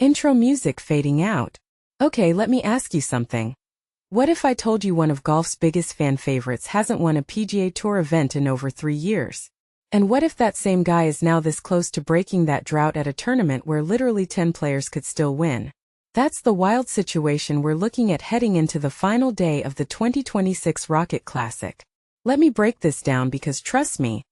Intro music fading out. Okay, let me ask you something. What if I told you one of golf's biggest fan favorites hasn't won a PGA Tour event in over 3 years? And what if that same guy is now this close to breaking that drought at a tournament where literally 10 players could still win? That's the wild situation we're looking at heading into the final day of the 2026 Rocket Classic. Let me break this down because trust me,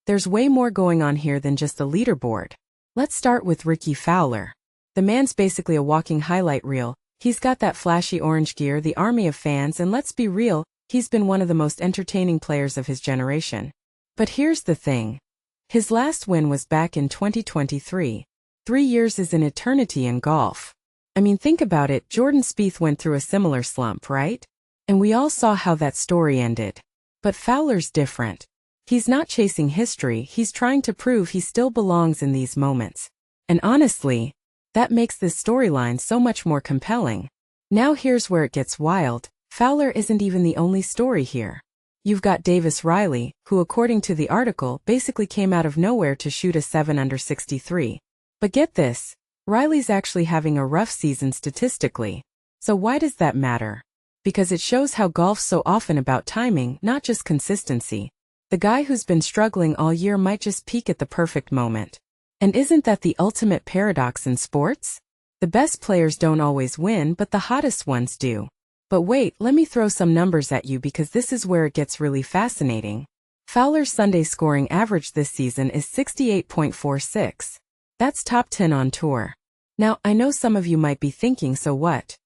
there's way more going on here than just the leaderboard. Let's start with Rickie Fowler. The man's basically a walking highlight reel. He's got that flashy orange gear, the army of fans, and let's be real, he's been one of the most entertaining players of his generation. But here's the thing. His last win was back in 2023. 3 years is an eternity in golf. I mean, think about it, Jordan Spieth went through a similar slump, right? And we all saw how that story ended. But Fowler's different. He's not chasing history, he's trying to prove he still belongs in these moments. And honestly, that makes this storyline so much more compelling. Now here's where it gets wild. Fowler isn't even the only story here. You've got Davis Riley, who according to the article basically came out of nowhere to shoot a 7 under 63. But get this, Riley's actually having a rough season statistically. So why does that matter? Because it shows how golf's so often about timing, not just consistency. The guy who's been struggling all year might just peak at the perfect moment. And isn't that the ultimate paradox in sports? The best players don't always win, but the hottest ones do. But wait, let me throw some numbers at you because this is where it gets really fascinating. Fowler's Sunday scoring average this season is 68.46. That's top 10 on tour. Now, I know some of you might be thinking, so what?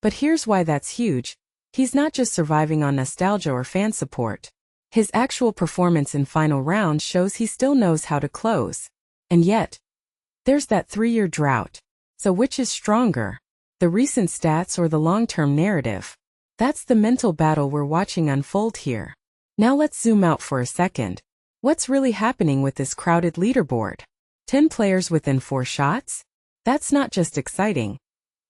But here's why that's huge. He's not just surviving on nostalgia or fan support. His actual performance in final rounds shows he still knows how to close. And yet, there's that 3-year drought. So which is stronger? The recent stats or the long-term narrative? That's the mental battle we're watching unfold here. Now let's zoom out for a second. What's really happening with this crowded leaderboard? 10 players within 4 shots? That's not just exciting.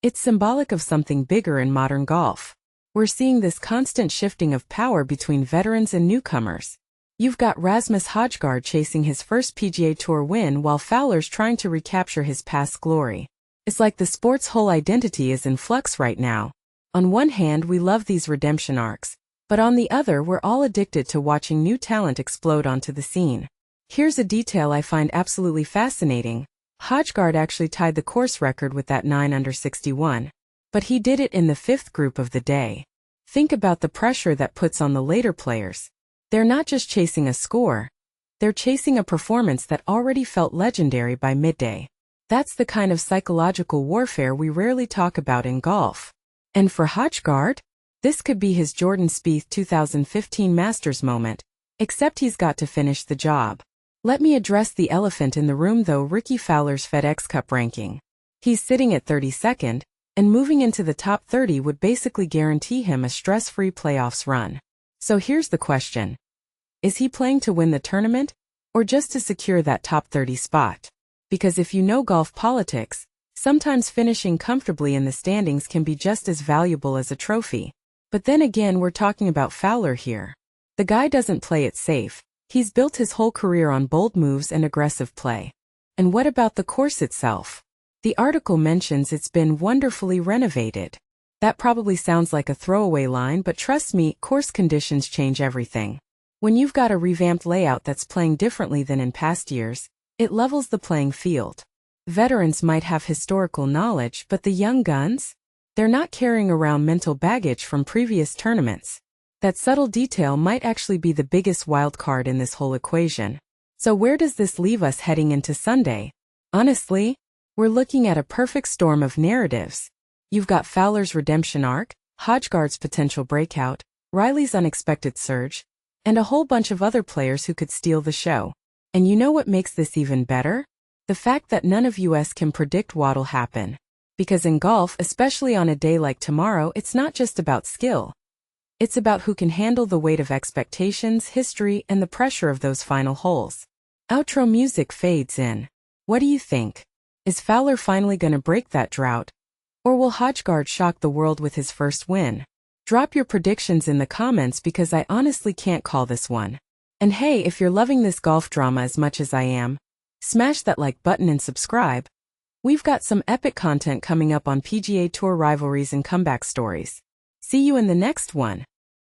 It's symbolic of something bigger in modern golf. We're seeing this constant shifting of power between veterans and newcomers. You've got Rasmus Højgaard chasing his first PGA Tour win while Fowler's trying to recapture his past glory. It's like the sport's whole identity is in flux right now. On one hand, we love these redemption arcs, but on the other, we're all addicted to watching new talent explode onto the scene. Here's a detail I find absolutely fascinating. Højgaard actually tied the course record with that 9 under 61. But he did it in the 5th group of the day. Think about the pressure that puts on the later players. They're not just chasing a score, they're chasing a performance that already felt legendary by midday. That's the kind of psychological warfare we rarely talk about in golf. And for Højgaard, this could be his Jordan Spieth 2015 Masters moment, except he's got to finish the job. Let me address the elephant in the room though, Rickie Fowler's FedExCup ranking. He's sitting at 32nd, and moving into the top 30 would basically guarantee him a stress-free playoffs run. So here's the question. Is he playing to win the tournament, or just to secure that top 30 spot? Because if you know golf politics, sometimes finishing comfortably in the standings can be just as valuable as a trophy. But then again, we're talking about Fowler here. The guy doesn't play it safe. He's built his whole career on bold moves and aggressive play. And what about the course itself? The article mentions it's been wonderfully renovated. That probably sounds like a throwaway line, but trust me, course conditions change everything. When you've got a revamped layout that's playing differently than in past years, it levels the playing field. Veterans might have historical knowledge, but the young guns? They're not carrying around mental baggage from previous tournaments. That subtle detail might actually be the biggest wild card in this whole equation. So where does this leave us heading into Sunday? Honestly, we're looking at a perfect storm of narratives. You've got Fowler's redemption arc, Højgaard's potential breakout, Riley's unexpected surge, and a whole bunch of other players who could steal the show. And you know what makes this even better? The fact that none of us can predict what'll happen. Because in golf, especially on a day like tomorrow, it's not just about skill. It's about who can handle the weight of expectations, history, and the pressure of those final holes. Outro music fades in. What do you think? Is Fowler finally gonna break that drought? Or will Højgaard shock the world with his first win? Drop your predictions in the comments because I honestly can't call this one. And hey, if you're loving this golf drama as much as I am, smash that like button and subscribe. We've got some epic content coming up on PGA Tour rivalries and comeback stories. See you in the next one.